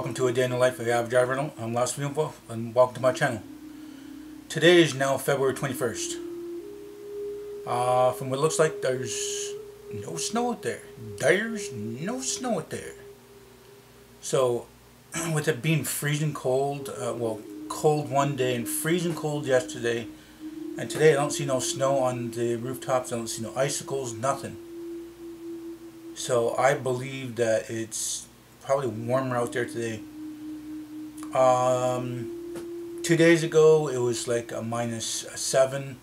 welcome to A Day in the Life of the Aboriginal. I'm LostHeartPhoenixWolf, and welcome to my channel. Today is now February 21st. From what it looks like, there's no snow out there. There's no snow out there. So, with it being freezing cold, cold one day and freezing cold yesterday, and today I don't see no snow on the rooftops, I don't see no icicles, nothing. So I believe that it's probably warmer out there today. 2 days ago it was like a -7.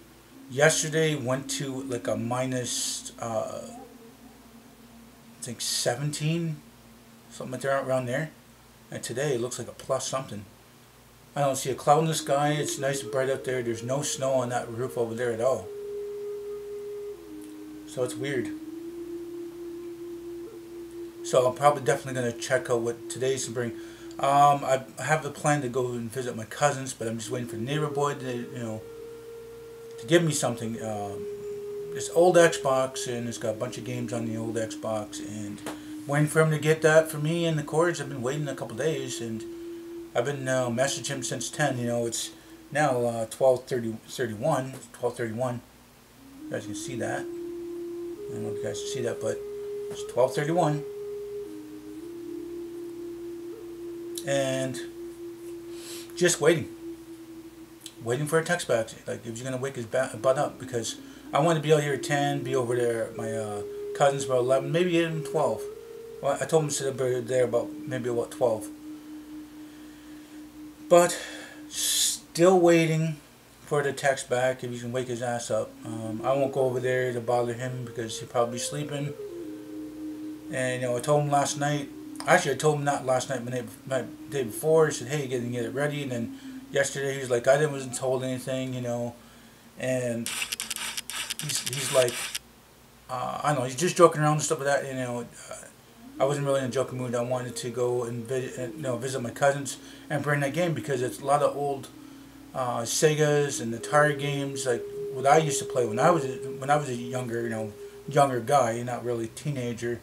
Yesterday went to like a minus I think 17, something like that, around there. And today it looks like a plus something. I don't see a cloud in the sky. It's nice and bright out there. There's no snow on that roof over there at all. So it's weird. So I'm probably definitely going to check out what today's to bring. I have a plan to go and visit my cousins, but I'm just waiting for the neighbor boy to, to give me something. This old Xbox, and it's got a bunch of games on the old Xbox, and waiting for him to get that for me and the cords. I've been waiting a couple days, and I've been messaging him since 10. It's now 12:31. You guys can see that. I don't know if you guys can see that, but it's 12:31. And just waiting for a text back, like if he's gonna wake his butt up, because I want to be out here at 10, be over there at my cousins about 11, maybe even 12. Well, I told him to sit there about 12. But still waiting for the text back if he can wake his ass up. I won't go over there to bother him because he'll probably be sleeping. And I told him last night. Actually, I told him not last night, but the day before. I said, "Hey, get it ready." And then yesterday, he was like, "I wasn't told anything," And he's like, I don't know, he's just joking around and stuff like that. I wasn't really in a joking mood. I wanted to go and visit my cousins and bring that game, because it's a lot of old Segas and Atari games, like what I used to play when I was a younger guy, not really teenager.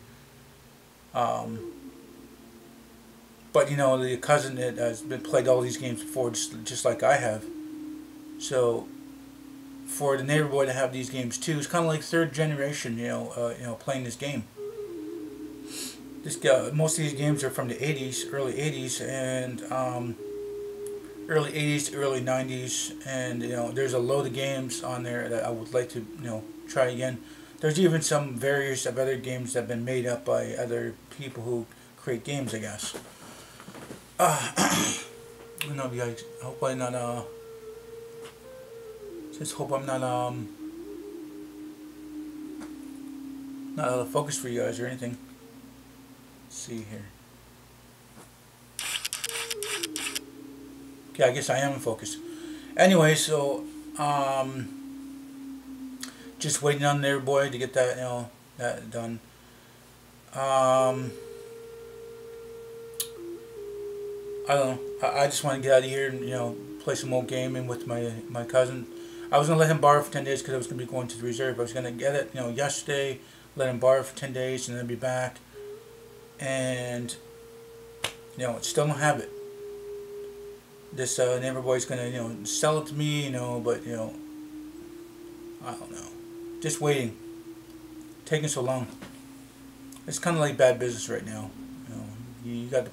But the cousin that has played all these games before, just like I have. So for the neighbor boy to have these games too, it's kind of like third generation, playing this game. Most of these games are from the 80s, early 80s, and early 80s to early 90s, and there's a load of games on there that I would like to try again. There's even some various of other games that have been made up by other people who create games, I guess. I don't know if you guys, I hope I'm not, just hope I'm not out of focus for you guys or anything. Let's see here. Okay, I guess I am in focus. Anyway, so, just waiting on their boy to get that, that done. I don't know. I just want to get out of here and play some more gaming with my cousin. I was gonna let him borrow for 10 days because I was gonna be going to the reserve. I was gonna get it yesterday, let him borrow for 10 days, and then be back. And still don't have it. This neighbor boy's gonna sell it to me, but I don't know. Just waiting. Taking so long. It's kind of like bad business right now. You got the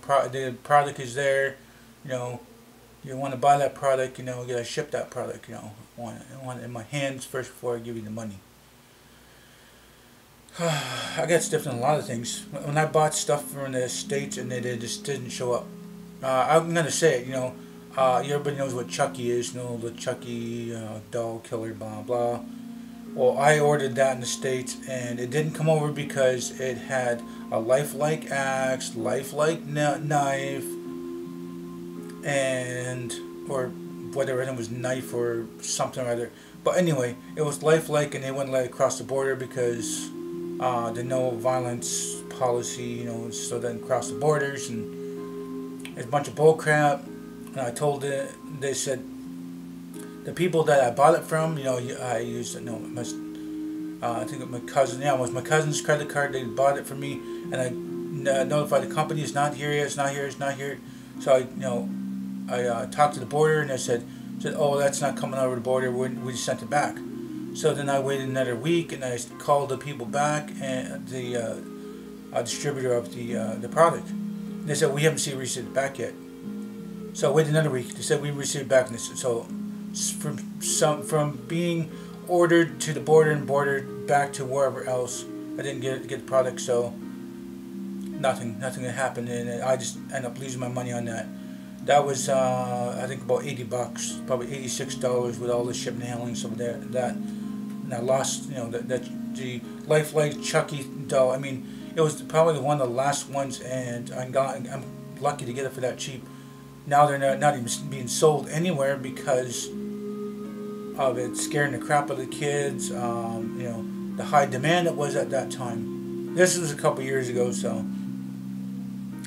product is there. You want to buy that product. You gotta ship that product. I want it in my hands first before I give you the money. I got stuff in a lot of things. When I bought stuff from the States and they just didn't show up. I'm gonna say it. Everybody knows what Chucky is. The Chucky doll killer, blah blah. Well, I ordered that in the States, and it didn't come over because it had a lifelike axe, lifelike knife, or whatever, and it was knife or something or other. But anyway, it was lifelike, and they wouldn't let it cross the border because the no violence policy, so it doesn't cross the borders, and it's a bunch of bull crap. And I told it, they said, the people that I bought it from, I used it. I think my cousin. Yeah, it was my cousin's credit card. They bought it for me, and I notified the company it's not here yet. It's not here. It's not here. So I talked to the border, and they said, oh, that's not coming over the border. We just sent it back. So then I waited another week, and I called the people back, and the distributor of the product. And they said, we haven't received it back yet. So I waited another week. They said, we received it back. And so from being ordered to the border and bordered back to wherever else, I didn't get the product. So nothing had happened, and I just ended up losing my money on that. That was I think about $80, probably $86 with all the shipping and handling, so that and I lost, the lifelike Chucky doll. I mean, it was probably one of the last ones, and I'm lucky to get it for that cheap. Now they're not even being sold anywhere because of it scaring the crap out of the kids. The high demand it was at that time. This was a couple years ago, so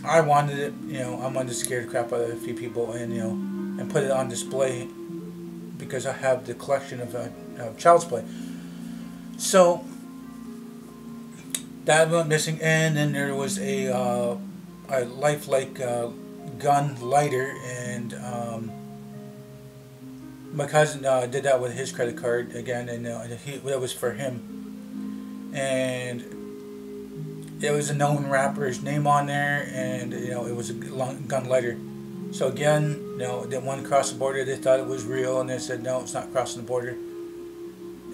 I wanted it. I wanted to scare the crap out of a few people, and put it on display because I have the collection of Child's Play. So that went missing, and then there was a lifelike gun lighter, and my cousin did that with his credit card again, and that was for him, and it was a known rapper's name on there, and it was a gun lighter. So again, it didn't want to cross the border. They thought it was real, and they said no, it's not crossing the border.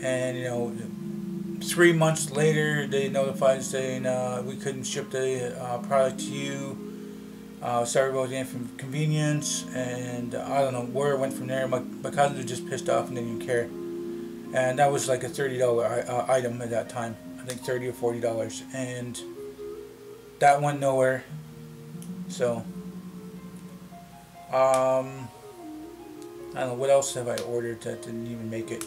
And 3 months later, they notified saying we couldn't ship the product to you. Sorry about the inconvenience, and I don't know where it went from there. My cousin was just pissed off and didn't even care. And that was like a $30 item at that time. I think $30 or $40, and that went nowhere. So I don't know what else have I ordered that didn't even make it.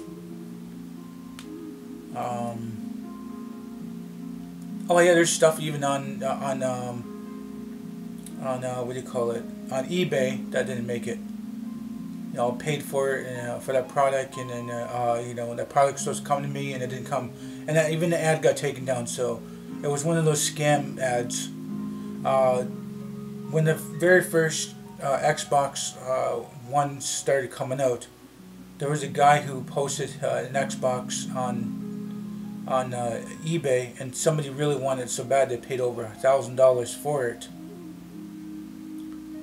Oh yeah, there's stuff even on what do you call it, on eBay that didn't make it. Paid for it for that product, and then that product was supposed to come to me, and it didn't come, and even the ad got taken down. So it was one of those scam ads. When the very first Xbox One started coming out, there was a guy who posted an Xbox on eBay, and somebody really wanted it so bad they paid over $1,000 for it.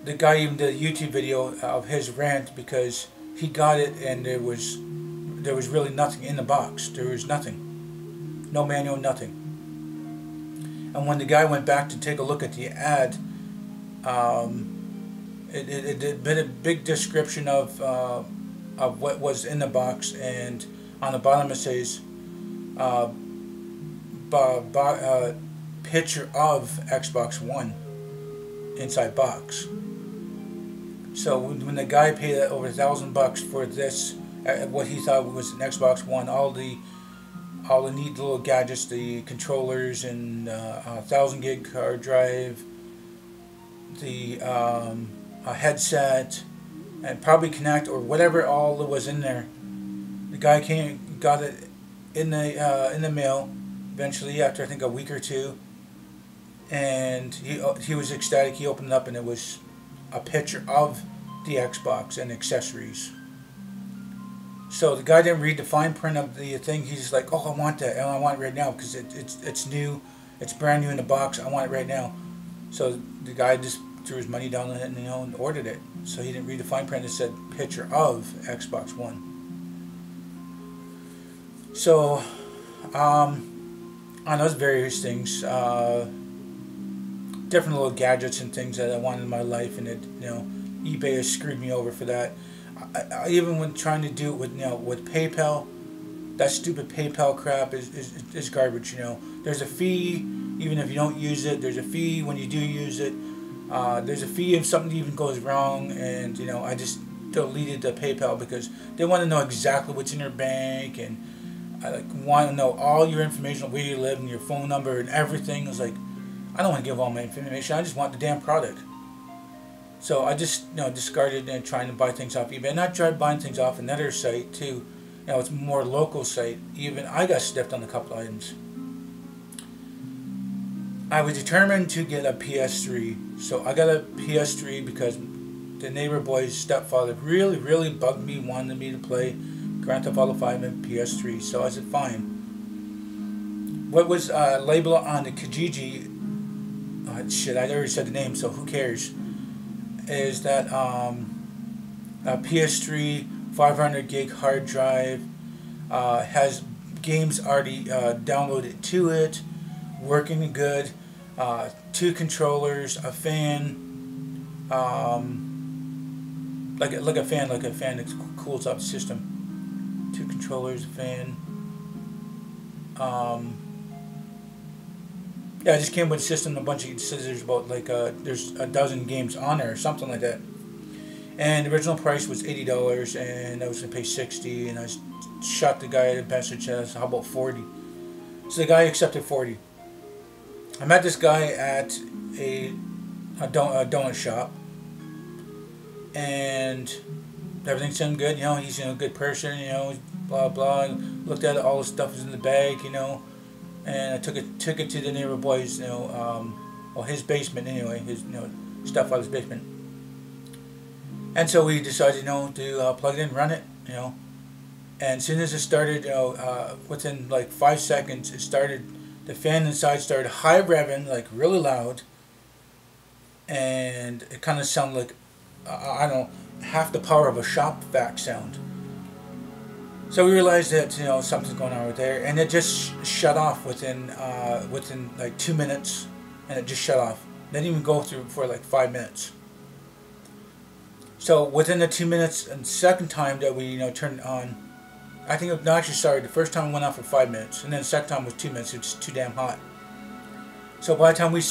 The guy even did a YouTube video of his rant because he got it, and there was really nothing in the box. There was nothing, no manual, nothing. And when the guy went back to take a look at the ad, it did a big description of what was in the box, and on the bottom it says picture of Xbox One inside box. So when the guy paid over $1,000 for this, what he thought was an Xbox One, all the neat little gadgets, the controllers, and 1,000 gig hard drive, the a headset, and probably Connect or whatever all that was in there. The guy got it in the mail eventually after I think a week or two, and he was ecstatic. He opened it up, and it was a picture of the Xbox and accessories. So the guy didn't read the fine print of the thing. He's just like, oh, I want that, and I want it right now because it's new, it's brand new in the box. I want it right now. So the guy just threw his money down on it, and ordered it. So he didn't read the fine print. It said picture of Xbox One. So on those various things, different little gadgets and things that I wanted in my life, and eBay has screwed me over for that. I even when trying to do it with PayPal, that stupid PayPal crap is garbage. There's a fee even if you don't use it. There's a fee when you do use it. There's a fee if something even goes wrong, and I just deleted the PayPal because they want to know exactly what's in your bank, and I want to know all your information, where you live, and your phone number, and everything. It's like, I don't want to give all my information. I just want the damn product. So I just discarded and trying to buy things off eBay. And I tried buying things off another site too. It's more local site. Even I got stiffed on a couple items. I was determined to get a PS3. So I got a PS3 because the neighbor boy's stepfather really bugged me, wanted me to play Grand Theft Auto 5 and PS3. So I said, fine. What was labeled on the Kijiji, shit, I already said the name, so who cares, is that a PS3 500 gig hard drive, has games already downloaded to it, working good, 2 controllers, a fan, like a fan that cools up the system. 2 controllers, a fan. Yeah, it just came with a system, a bunch of scissors, about like there's a dozen games on there or something like that. And the original price was $80, and I was gonna pay $60, and I shot the guy at the message, says, how about $40? So the guy accepted $40. I met this guy at a donut shop, and everything seemed good. You know, he's a good person. You know, blah blah. Looked at it, all the stuff was in the bag. You know, and I took it to the neighbor boy's. You know, well, his basement anyway. His stuff out of his basement. And so we decided, to plug it in, run it. And as soon as it started, within like 5 seconds, it started. The fan inside started high revving, like really loud, and it kind of sounded like, I don't know, half the power of a shop vac sound. So we realized that something's going on right there, and it just shut off within like 2 minutes, and it just shut off. It didn't even go through for like 5 minutes. So within the 2 minutes and second time that we turned it on, I think it, no, actually sorry, the first time it went on for 5 minutes, and then the second time was 2 minutes. It was too damn hot. So by the time we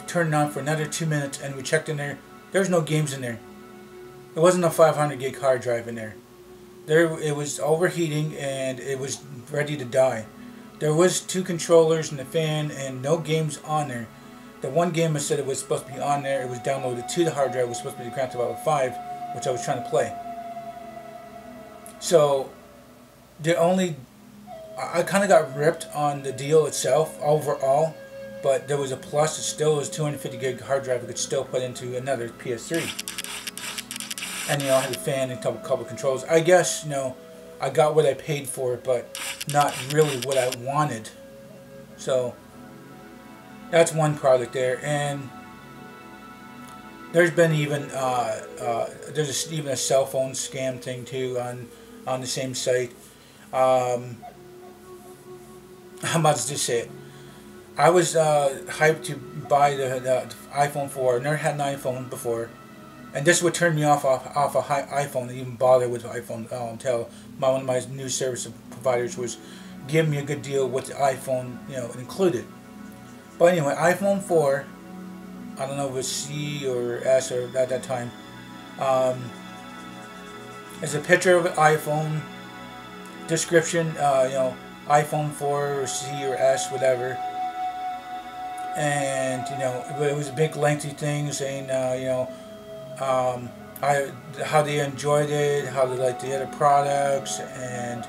turned it on for another 2 minutes and we checked in there, there was no games in there. There wasn't a 500 gig hard drive in there. It was overheating and it was ready to die. There was 2 controllers and a fan and no games on there. The one game I said it was supposed to be on there, it was downloaded to the hard drive. It was supposed to be the Grand Theft Auto 5, which I was trying to play. So I kind of got ripped on the deal itself overall, but there was a plus. It still was 250 gig hard drive. I could still put into another PS3, and I had a fan and a couple controls. I guess I got what I paid for, but not really what I wanted. So that's one product there, and there's been even there's even a cell phone scam thing too on the same site. I'm about to just say it. I was hyped to buy the iPhone 4. I never had an iPhone before, and this would turn me off a iPhone to even bother with the iPhone until one of my new service providers was giving me a good deal with the iPhone included. But anyway, iPhone 4, I don't know if it was C or S or at that time, is a picture of an iPhone. Description, iPhone 4 or C or S, whatever. And it was a big lengthy thing saying how they enjoyed it, how they liked the other products, and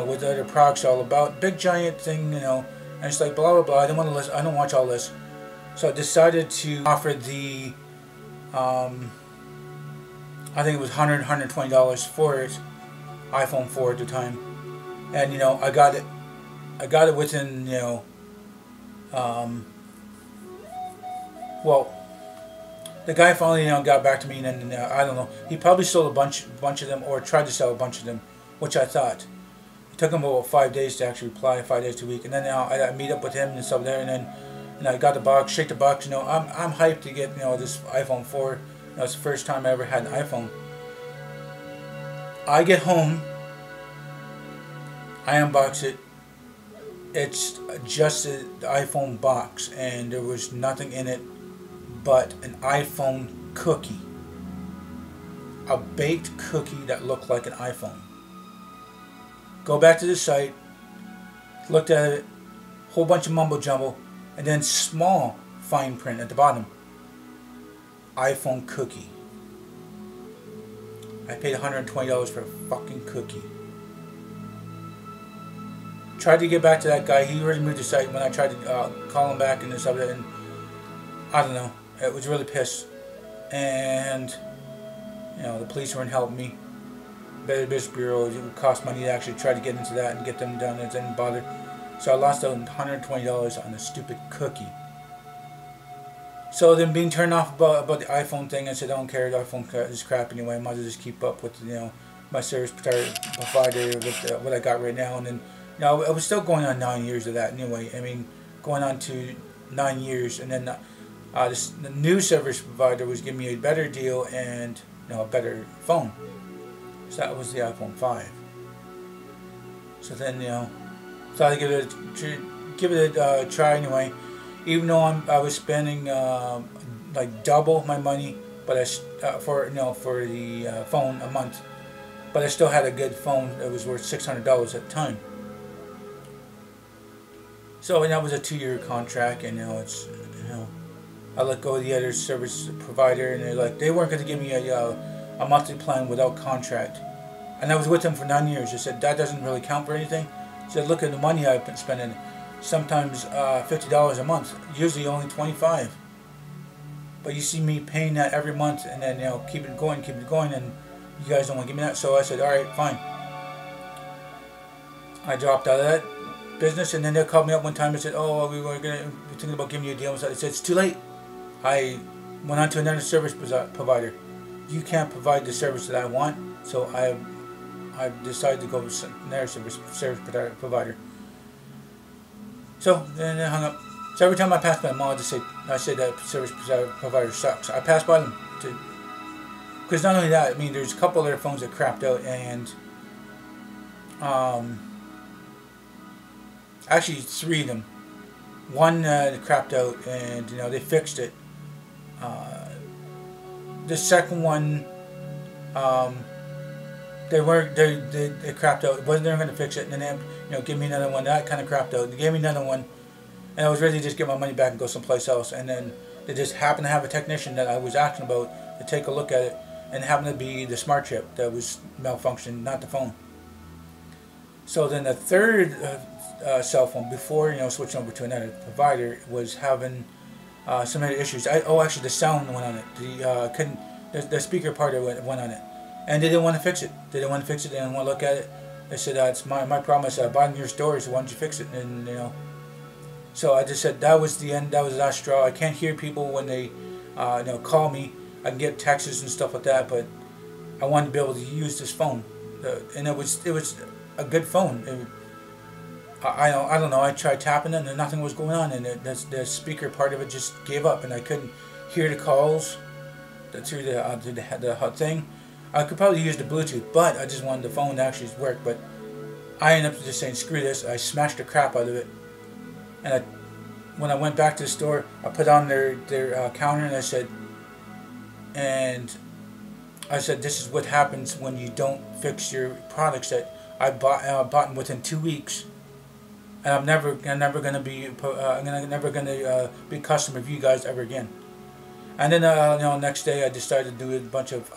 what the other products are all about. Big giant thing, and it's like blah blah blah. I don't want to listen. I don't watch all this. So I decided to offer the I think it was $120 for it, iPhone 4 at the time. And I got it within well, the guy finally got back to me, and then I don't know, he probably sold a bunch of them, or tried to sell a bunch of them, which I thought. It took him about 5 days to actually reply, 5 days to a week, and then I meet up with him and stuff there, and then I got the box, shake the box. I'm hyped to get this iPhone 4. It's the first time I ever had an iPhone. I get home, I unbox it. It's just the iPhone box, and there was nothing in it but an iPhone cookie. A baked cookie that looked like an iPhone. Go back to the site, looked at it, whole bunch of mumbo jumbo, and then small fine print at the bottom. iPhone cookie. I paid $120 for a fucking cookie. Tried to get back to that guy. He already moved the site when I tried to call him back and stuff, and I don't know. It was really pissed. And You know, the police weren't helping me. Better Business Bureau, it would cost money to actually try to get into that and get them done. It didn't bother. So I lost out $120 on a stupid cookie. So then being turned off about the iPhone thing, I said I don't care. The iPhone is crap anyway. I might as well just keep up with my service provider with what I got right now. And then I was still going on 9 years of that anyway. I mean, going on to 9 years, and then the new service provider was giving me a better deal and a better phone. So that was the iPhone 5. So then thought I'd give it a try anyway. Even though I was spending like double my money, but for the phone a month, but I still had a good phone that was worth $600 at the time. So that was a 2-year contract, and I let go of the other service provider, and they weren't going to give me a monthly plan without contract, and I was with them for 9 years. I said that doesn't really count for anything. I said look at the money I've been spending. Sometimes $50 a month, usually only $25. But you see me paying that every month, and then keep it going, and you guys don't want to give me that. So I said, all right, fine. I dropped out of that business, and then they called me up one time and said, oh, we're thinking about giving you a deal. I said it's too late. I went on to another service provider. You can't provide the service that I want, so I've decided to go with another service provider. So then I hung up. So every time I passed by them, I say that service provider sucks. I pass by them because not only that, I mean, there's a couple other phones that crapped out, and actually 3 of them. One crapped out, and they fixed it. The second one, they crapped out. It wasn't they were going to fix it, and then they give me another one that kind of crapped out. They gave me another one, and I was ready to just get my money back and go someplace else. And then they just happened to have a technician that I was asking about to take a look at it, and it happened to be the smart chip that was malfunctioning, not the phone. So then the third cell phone, before switching over to another provider, was having some other issues. Actually, the sound went on it. The speaker part of it went on it. And they didn't want to fix it. They didn't want to fix it. They didn't want to look at it. They said, it's my problem. I said, I bought in your store, so why don't you fix it? And, so I just said, that was the end. That was the last straw. I can't hear people when they, call me. I can get texts and stuff like that, but I wanted to be able to use this phone. And it was a good phone. I don't know. I tried tapping it, and nothing was going on. And the speaker part of it just gave up, and I couldn't hear the calls through the thing. I could probably use the Bluetooth, but I just wanted the phone to actually work. But I ended up just saying, screw this. I smashed the crap out of it. And when I went back to the store, I put on their counter, and I said, this is what happens when you don't fix your products that I bought within 2 weeks. And I'm never gonna be a customer of you guys ever again. And then next day I decided to do a bunch of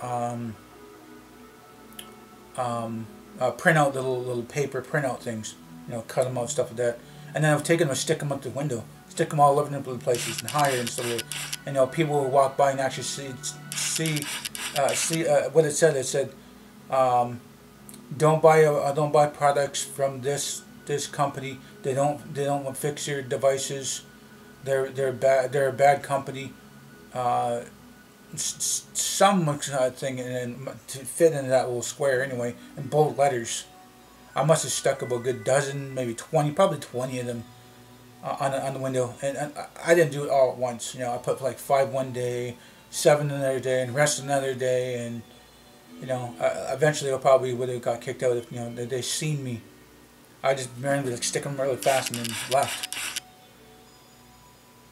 printout little paper printout things, cut them out, stuff like that. And then I was taking them and stick them up the window, stick them all over the places and hide and stuff like that. And people would walk by and actually see what it said. It said, don't buy products from this company. They don't fix your devices. They're a bad company. Some thing and to fit into that little square anyway in bold letters. I must have stuck about a good dozen, maybe 20, probably 20 of them on the window. And I didn't do it all at once. I put like 5 one day, 7 another day, and the rest another day. And eventually I probably would have got kicked out if they seen me. I just learned to stick them really fast and then left.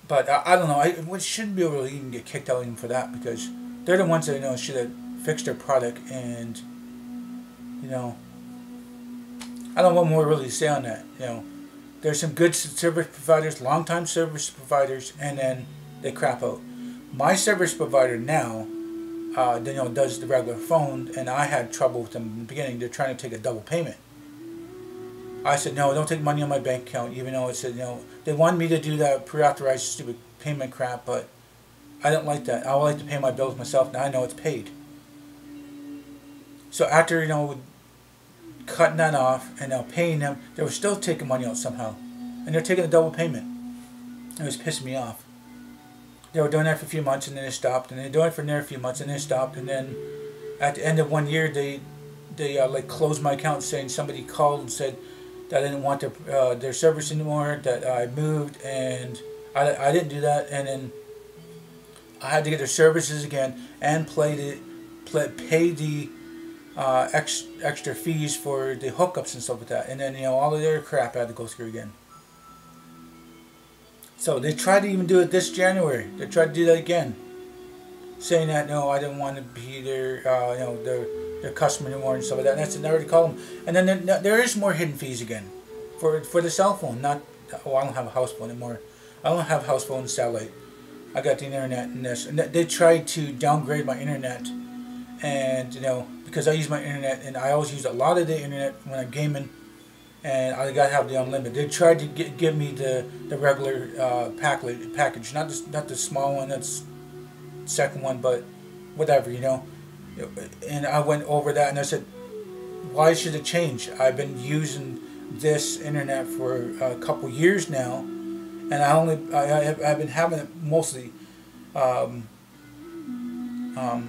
But I don't know. We shouldn't be able to even get kicked out even for that, because they're the ones that should have fixed their product. And I don't know what more really to say on that. There's some good service providers, long-time service providers, and then they crap out. My service provider now, does the regular phone, and I had trouble with them in the beginning. They're trying to take a double payment. I said, no, don't take money on my bank account, even though it said, they wanted me to do that pre-authorized stupid payment crap, but I didn't like that. I would like to pay my bills myself. Now I know it's paid. So after, you know, cutting that off and now paying them, they were still taking money out somehow. And they're taking a double payment. It was pissing me off. They were doing that for a few months and then they stopped. And they were doing it for another few months and then they stopped. And then at the end of 1 year, they like closed my account, saying somebody called and said that I didn't want their service anymore, that I moved, and I didn't do that. And then I had to get their services again and pay the extra fees for the hookups and stuff like that. And then, you know, all of their crap I had to go through again. So they tried to even do it this January. They tried to do that again, saying that no, I didn't want to be their you know, their customer anymore and stuff like that. And that's what I already called them. And then there is more hidden fees again for the cell phone. Not, oh, I don't have a house phone anymore. I don't have a house phone and satellite. I got the internet and this. And they tried to downgrade my internet, and you know, because I use my internet and I always use a lot of the internet when I'm gaming, and I gotta have the unlimited. They tried to give me the regular package, not the small one. That's the second one, but whatever, you know. And I went over that and I said, why should it change? I've been using this internet for a couple years now, and I've been having it mostly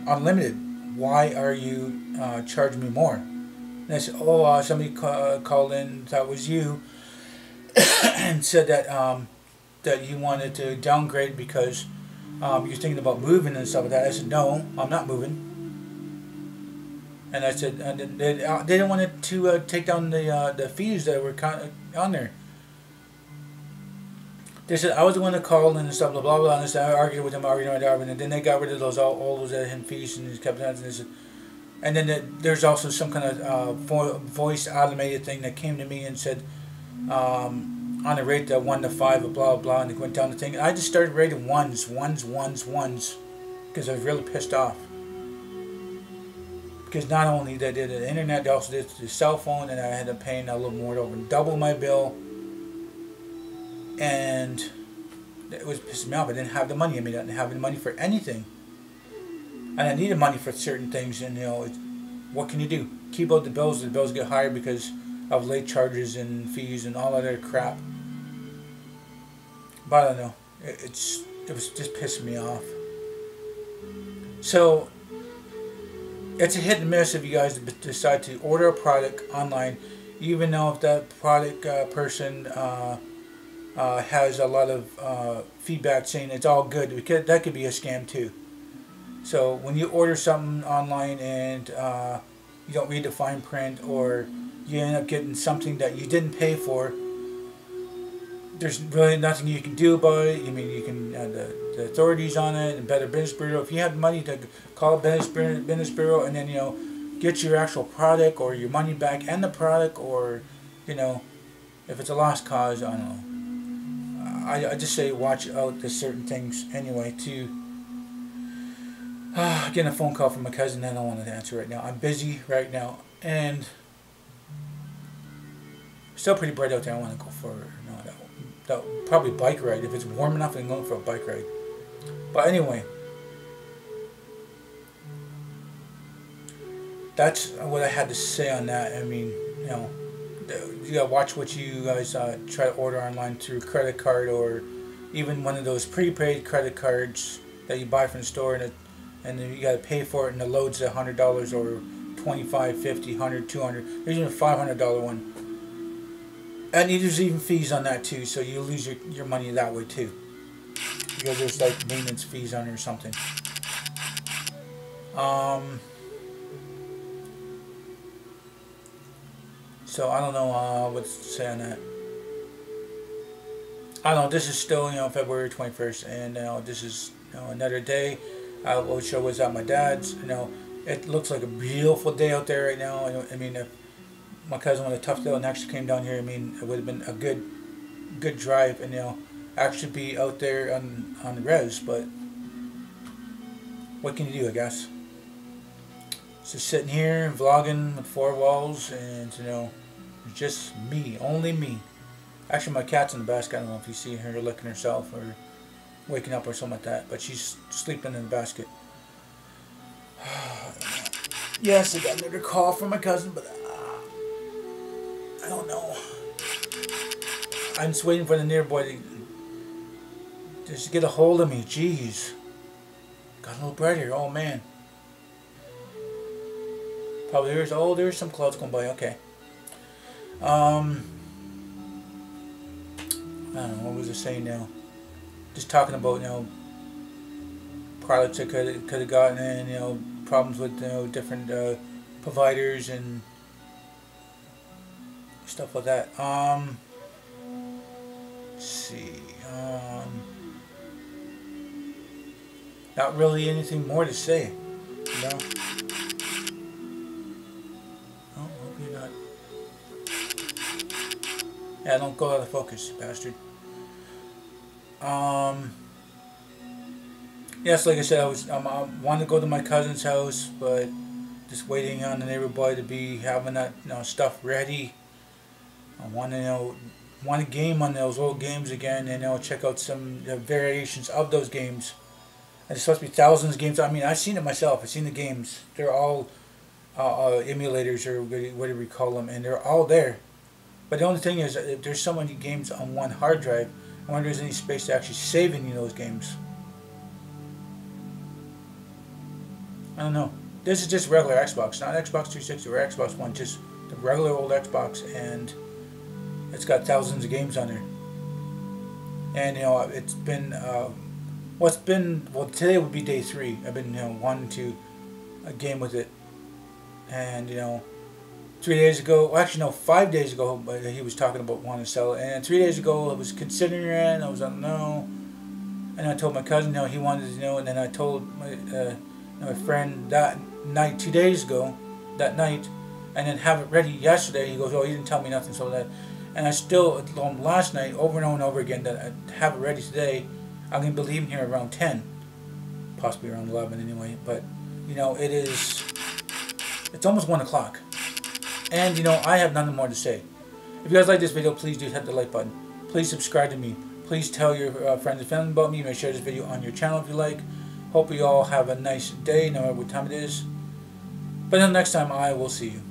unlimited. Why are you charging me more? And I said, oh, somebody called in, that was you, and said that that you wanted to downgrade because you're thinking about moving and stuff like that. I said, no, I'm not moving. And I said, and they didn't want to take down the fees that were on there. They said I was the one that called and stuff, blah blah blah. And I argued with them, and then they got rid of those all those hidden fees and kept that. And they said, and then there's also some kind of voice automated thing that came to me and said, on a rate that 1 to 5, blah blah, and they went down the thing. And I just started rating ones, because I was really pissed off. Because not only they did the internet, they also did the cell phone, and I had to pay a little more, over double my bill, and it was pissing me off. I didn't have the money. I mean, I didn't have the money for anything, and I needed money for certain things. And you know, what can you do? Keep out the bills. The bills get higher because of late charges and fees and all other crap. But I don't know. It was just pissing me off. So it's a hit and miss if you guys decide to order a product online, even though if that product person has a lot of feedback saying it's all good, because that could be a scam too. So when you order something online and you don't read the fine print, or you end up getting something that you didn't pay for, there's really nothing you can do about it. I mean, you can the authorities on it, and Better Business Bureau. If you have money to call Business Bureau, and then, you know, get your actual product or your money back and the product, or, you know, if it's a lost cause, I don't know. I just say watch out to certain things anyway. To getting a phone call from my cousin that I don't want to answer right now. I'm busy right now, and still pretty bright out there. I want to go for probably bike ride. If it's warm enough, I can go for a bike ride. But anyway, that's what I had to say on that. I mean, you know, you gotta watch what you guys try to order online through credit card, or even one of those prepaid credit cards that you buy from the store, and then you gotta pay for it, and the load's $100 or $25, $50, $100, $200. There's even a $500 one. And there's even fees on that too, so you lose your money that way too, because there's like maintenance fees on it or something. So I don't know what to say on that. I don't know. This is still, you know, February 21st, and you know, this is, you know, another day. I will show was at my dad's. You know, it looks like a beautiful day out there right now. I mean, if my cousin with a tough deal and actually came down here, I mean, it would have been a good drive, and, you know, actually be out there on the res. But what can you do, I guess? Just sitting here and vlogging with 4 walls, and, you know, just me, only me. Actually, my cat's in the basket. I don't know if you see her licking herself or waking up or something like that, but she's sleeping in the basket. Yes, I got another call from my cousin, but I don't know. I'm just waiting for the nearby to just get a hold of me. Jeez. Got a little bright here. Oh, man. Probably there's some clouds going by. Okay. I don't know, what was I saying now? Just talking about, products I could have gotten in, problems with, different providers and stuff like that. Let's see. Not really anything more to say, Oh, hope you're not. Yeah, don't go out of focus, bastard. Yes, like I said, I wanted to go to my cousin's house, but just waiting on the neighborhood to be having that stuff ready. I want to want to game on those old games again, and check out some variations of those games. And there's supposed to be thousands of games. I mean, I've seen it myself. I've seen the games. They're all emulators, or whatever you call them, and they're all there. But the only thing is, if there's so many games on one hard drive, I wonder if there's any space to actually save any of those games. I don't know. This is just regular Xbox, not Xbox 360 or Xbox One, just the regular old Xbox, and it's got thousands of games on there. And it's been well, today would be day 3. I've been wanting to game with it, and 3 days ago, well, actually no, 5 days ago, but he was talking about wanting to sell it, and 3 days ago I was considering it, and I was like, no, and I told my cousin he wanted to know, and then I told my friend that night, 2 days ago, that night, and then have it ready yesterday. He goes, oh, you didn't tell me nothing, so that, and I still told him last night over and over again that I'd have it ready today. I'm going to be leaving here around 10, possibly around 11 anyway, but it's almost 1 o'clock, and I have nothing more to say. If you guys like this video, please do hit the like button. Please subscribe to me. Please tell your friends and family about me. You may share this video on your channel if you like. Hope you all have a nice day, no matter what time it is. But until next time, I will see you.